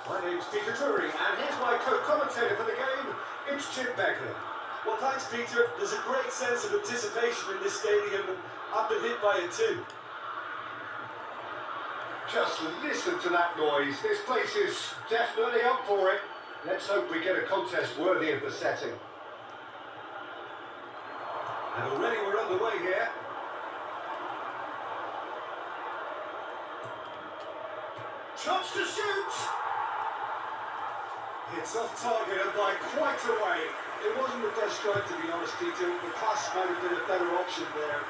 My name's Peter Drury, and here's my co-commentator for the game. It's Jim Beckley. Well, thanks, Peter. There's a great sense of anticipation in this stadium, and I've been hit by it too. Just listen to that noise. This place is definitely up for it. Let's hope we get a contest worthy of the setting. And already we're underway here. Chance to shoot! It's off target and by quite a way. It wasn't the best strike, to be honest, Peter. The pass might have been a better option there.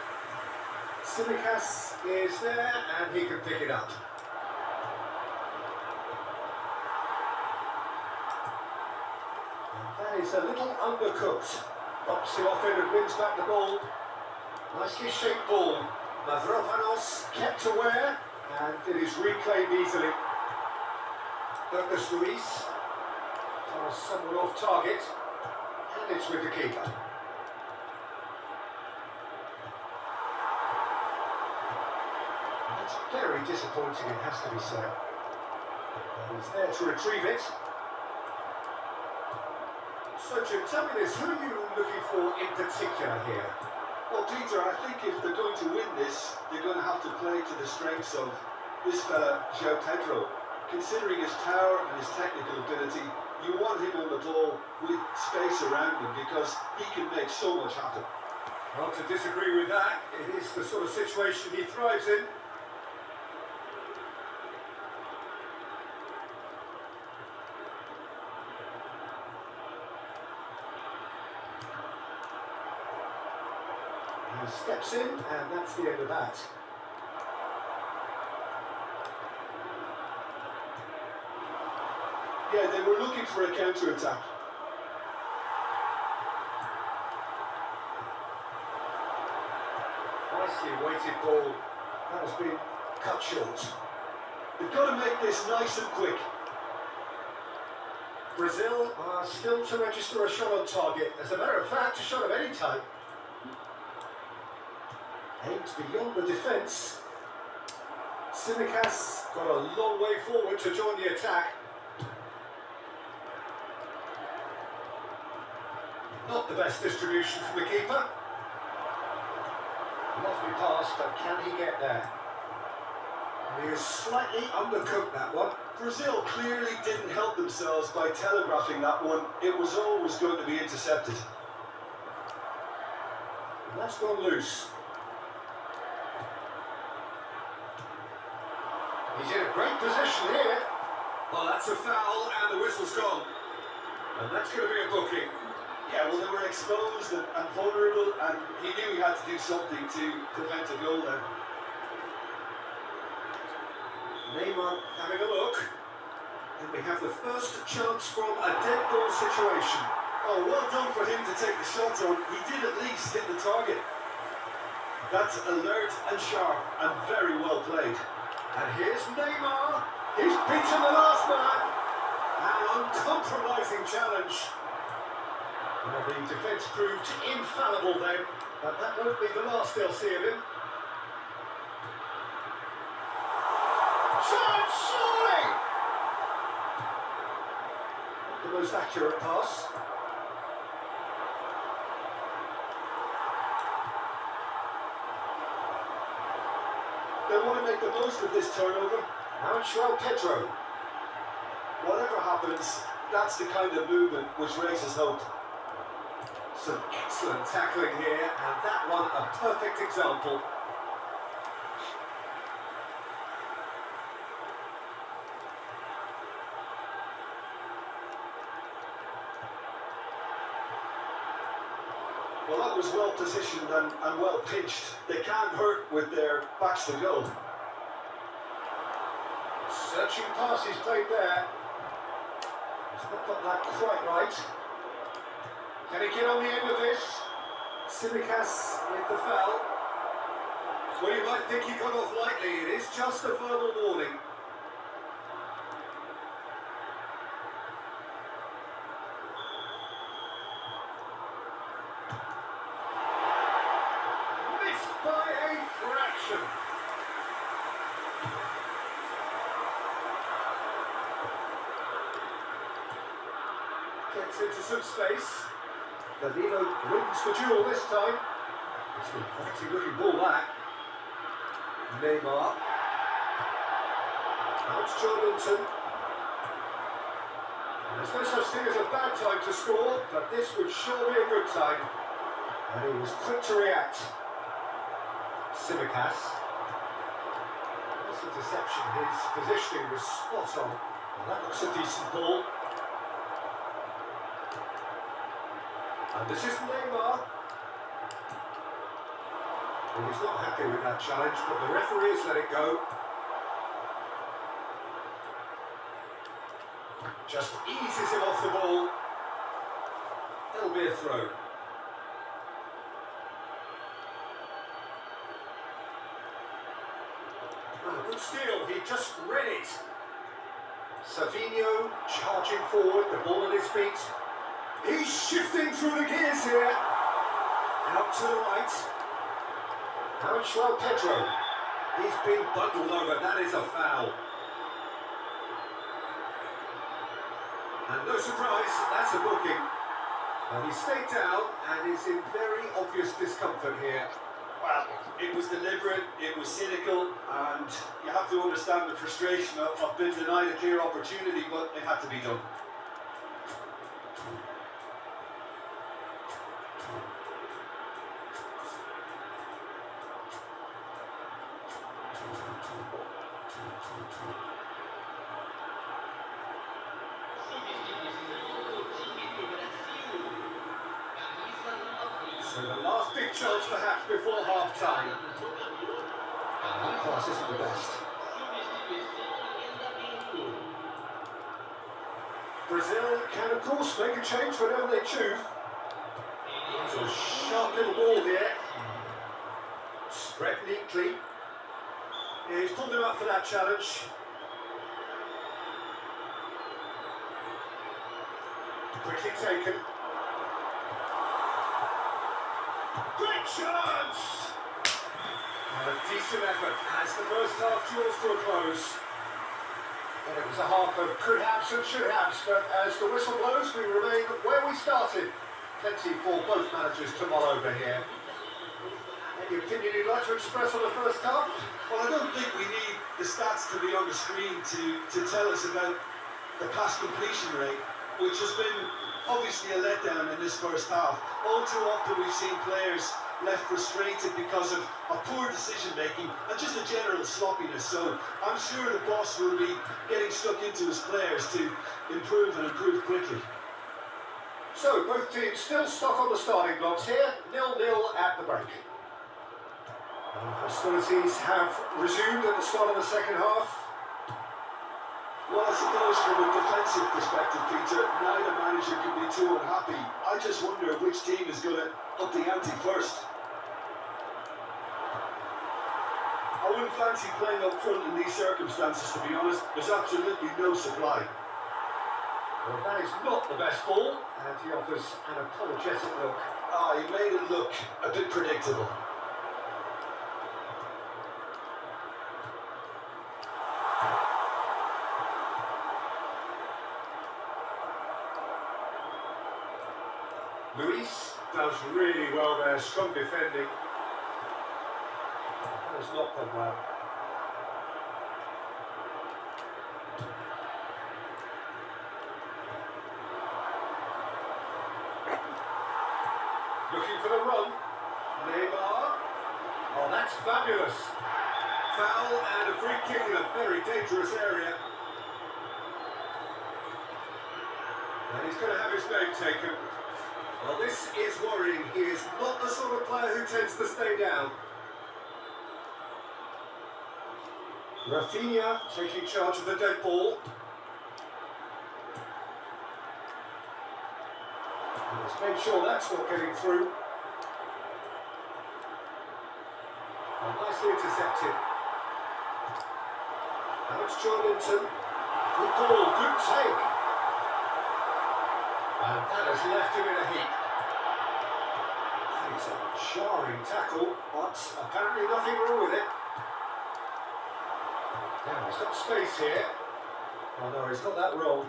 Simicas is there, and he can pick it up. And that is a little undercooked. Pops it off in and wins back the ball. Nicely shaped ball. Mavropanos kept aware, and it is reclaimed easily. Lucas Luis pass someone off target, and it's with the keeper. That's very disappointing, it has to be said. And he's there to retrieve it. So Jim, tell me this, who are you looking for in particular here? Well, Peter, I think if they're going to win this, they're going to have to play to the strengths of this fella, João Pedro. Considering his power and his technical ability, you want him on the ball with space around him because he can make so much happen. Hard to disagree with that. It is the sort of situation he thrives in. He steps in, and that's the end of that. Yeah, they were looking for a counter-attack. Nicely weighted ball. That has been cut short. They've got to make this nice and quick. Brazil are still to register a shot on target. As a matter of fact, a shot of any type. Aims beyond the defence. Simicas got a long way forward to join the attack. Not the best distribution from the keeper. Lovely pass, but can he get there? And he is slightly undercooked, that one. Brazil clearly didn't help themselves by telegraphing that one. It was always going to be intercepted. And that's gone loose. He's in a great position here. Well, that's a foul, and the whistle's gone. And that's going to be a booking. Yeah, well, they were exposed and vulnerable, and he knew he had to do something to prevent a goal there. Neymar having a look. And we have the first chance from a dead ball situation. Oh, well done for him to take the shot on. He did at least hit the target. That's alert and sharp and very well played. And here's Neymar. He's beaten the last man. An uncompromising challenge. Well, the defence proved infallible then, but that won't be the last they'll see of him. Chance, surely! Not the most accurate pass. They want to make the most of this turnover. Now it's João Pedro. Whatever happens, that's the kind of movement which raises hope. Some excellent tackling here, and that one a perfect example. Well, that was well positioned and well pitched. They can't hurt with their backs to goal. Searching pass is played there. He's not got that quite right. Can he get on the end of this? Simicas with the foul. Well, you might think he got off lightly. It is just a verbal warning. Missed by a fraction. Gets into some space. Danilo wins the duel this time. It's an fighting looking ball that. Neymar. Now it's Jordan. There's no such thing as a bad time to score, but this would sure be a good time. And he was quick to react. Simicas. This interception, his positioning was spot on. Well, that looks a decent ball. And this is Neymar. Well, he's not happy with that challenge, but the referee has let it go. Just eases him off the ball. It'll be a throw. Oh, good steal, he just read it. Savinho charging forward, the ball at his feet. He's shifting through the gears here. Out to the right. Now it's Pedro. He's been bundled over, that is a foul. And no surprise, that's a booking. And he stayed down and is in very obvious discomfort here. Well, it was deliberate, it was cynical, and you have to understand the frustration of being denied a clear opportunity, but it had to be done. So the last big chance perhaps before half-time. That pass isn't the best. Brazil can of course make a change whenever they choose. It's a sharp little ball here. Spread neatly. Yeah, he's pulled him up for that challenge. Quickly taken. Great chance! And a decent effort as the first half draws to a close. And it was a half of could haves and should haves, but as the whistle blows, we remain where we started. Plenty for both managers to mull over here. Any opinion you'd like to express on the first half? Well, I don't think we need the stats to be on the screen to tell us about the pass completion rate, which has been obviously a letdown in this first half. All too often we've seen players left frustrated because of poor decision making and just a general sloppiness. So I'm sure the boss will be getting stuck into his players to improve and improve quickly. So both teams still stuck on the starting blocks here, 0-0 at the break. And hostilities have resumed at the start of the second half. Well, I suppose from a defensive perspective, Peter, neither manager can be too unhappy. I just wonder which team is going to up the ante first. I wouldn't fancy playing up front in these circumstances, to be honest. There's absolutely no supply. Well, that is not the best ball, and he offers an apologetic look. He made it look a bit predictable. Luis does really well there, strong defending. That has not gone well. Looking for the run. Neymar. Oh, that's fabulous. Foul and a free kick in a very dangerous area. And he's going to have his name taken. Well, this is worrying. He is not the sort of player who tends to stay down. Rafinha taking charge of the dead ball. And he's made sure that's not getting through. Well, nicely intercepted. Now it's Jordan. Good ball, good take. And that has left him in a heap. It's a jarring tackle, but apparently nothing wrong with it. Now he's got space here. Oh no, he's got that wrong.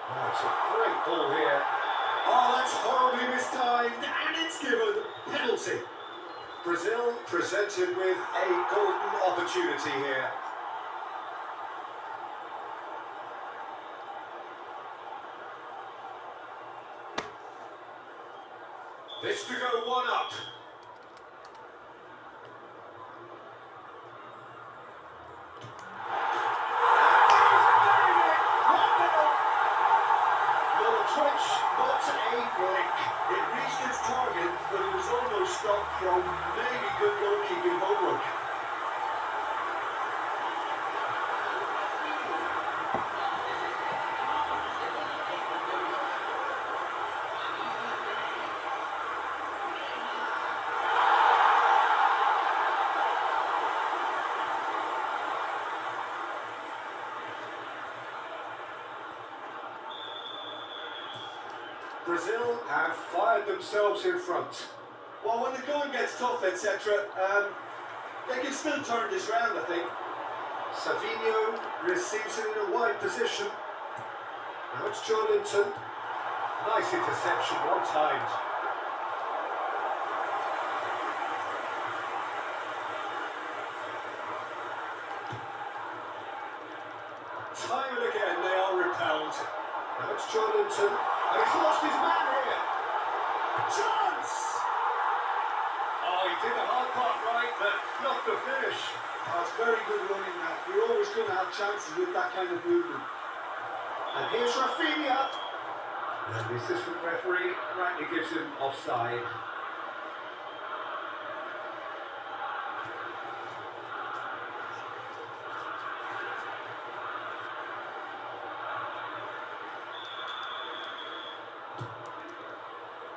Oh, it's a great ball here. Oh, that's horribly mistimed, and it's given penalty. Brazil presented with a golden opportunity here. This to go one up. Twitch, not a blink. It reached its target, but it was almost stopped from maybe good goalkeeping homework. Brazil have fired themselves in front. Well, when the going gets tough, etc., they can still turn this round, I think. Savinho receives it in a wide position. Now it's Joelinton. Nice interception, well timed. Time and again they are repelled. Now it's Joelinton. And he's lost his man here. Chance! Oh, he did the hard part right, but not the finish. Oh, it's very good running now. You're always going to have chances with that kind of movement. And here's Rafinha. And the assistant referee rightly gives him offside.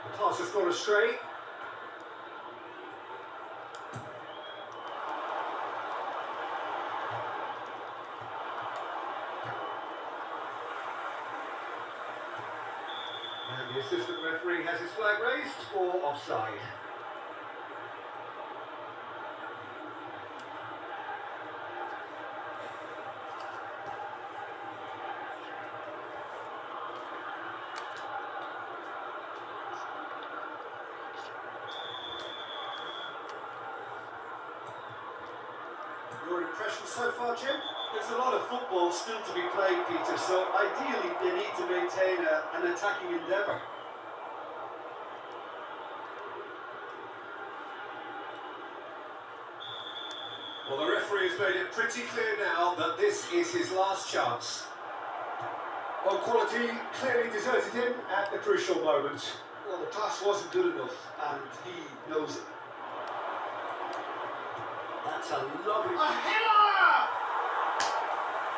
The pass has gone astray. And the assistant referee has his flag raised for offside. Your impression so far, Jim? There's a lot of football still to be played, Peter, so ideally they need to maintain an attacking endeavour. Well, the referee has made it pretty clear now that this is his last chance. Well, quality clearly deserted him at the crucial moment. Well, the pass wasn't good enough, and he knows it. That's a lovely... A header!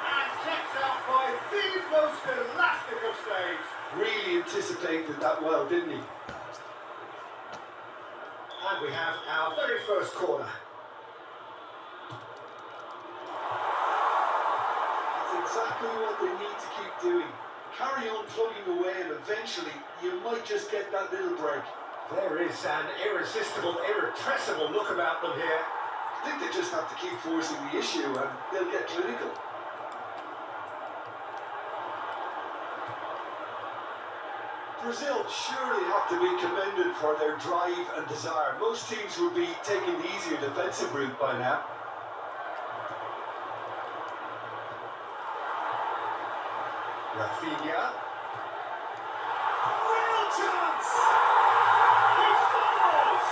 And kept out by the most elastic of saves. Really anticipated that well, didn't he? And we have our very first corner. That's exactly what they need to keep doing. Carry on plugging away, and eventually you might just get that little break. There is an irresistible, irrepressible look about them here. I think they just have to keep forcing the issue and they'll get clinical. Brazil surely have to be commended for their drive and desire. Most teams would be taking the easier defensive route by now. Rafinha. Real chance! He scores!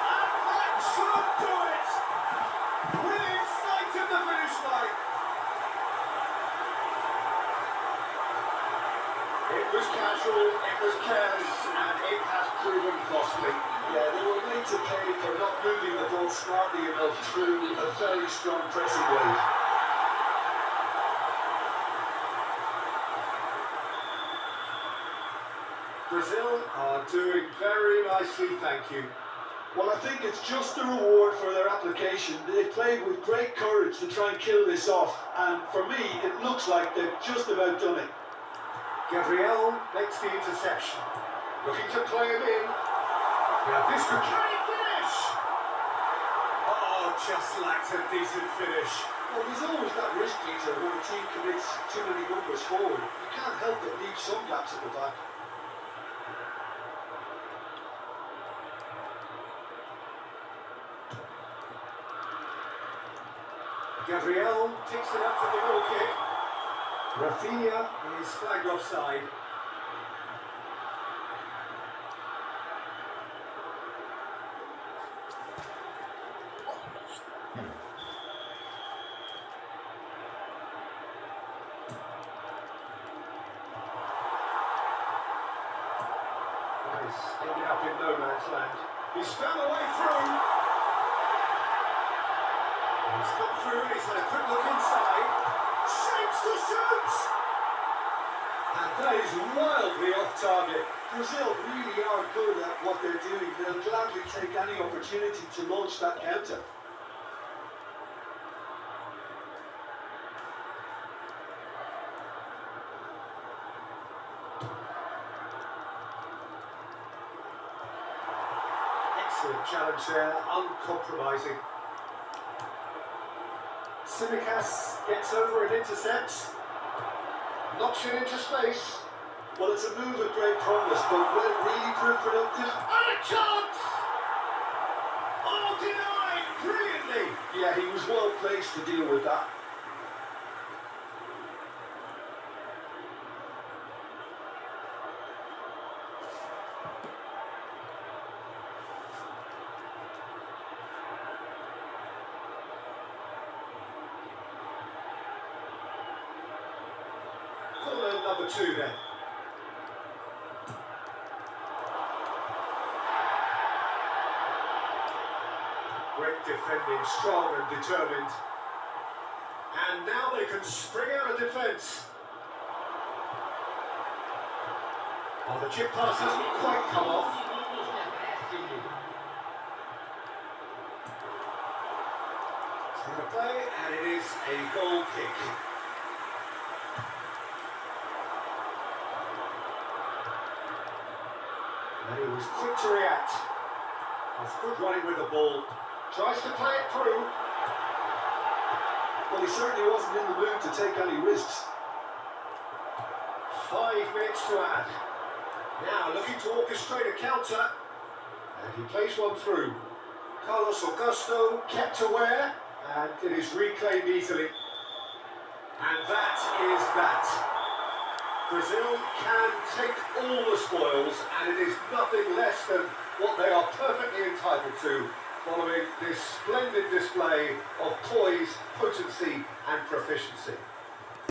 And that should do it! Within sight of the finish line. It was casual, it was careless, and it has proven costly. Yeah, they were made to pay for not moving the ball smartly enough through a very strong pressing wave. Brazil are doing very nicely, thank you. Well, I think it's just a reward for their application. They played with great courage to try and kill this off, and for me, it looks like they've just about done it. Gabriel makes the interception. Looking to play him in. Now this could carry a finish! Oh, just lacked a decent finish. Well, there's always that risk, Peter, when a team commits too many numbers forward. You can't help but leave some gaps at the back. Gabriel takes it up for the goal kick. Rafinha is flagged offside. Ended up in no man's land. He's found a way through. He's come through and he's had a quick look inside. Shapes to shoot! And that is wildly off target. Brazil really are good at what they're doing. They'll gladly take any opportunity to launch that counter. Excellent challenge there, uncompromising. Simicas gets over and intercepts. Knocks it into space. Well, it's a move of great promise, but will it really prove productive? And a chance! Oh, denied brilliantly! Yeah, he was well placed to deal with that. Corner number 2 then. Great defending, strong and determined. And now they can spring out of defence. Oh, the chip pass hasn't quite come off. It's the play, and it is a goal kick. And he was quick to react. That's good running with the ball. Tries to play it through. Well, he certainly wasn't in the mood to take any risks. 5 minutes to add. Now looking to orchestrate a counter. And he plays one through. Carlos Augusto kept aware. And it is reclaimed easily. And that is that. Brazil can take all the spoils, and it is nothing less than what they are perfectly entitled to, following this splendid display of poise, potency and proficiency.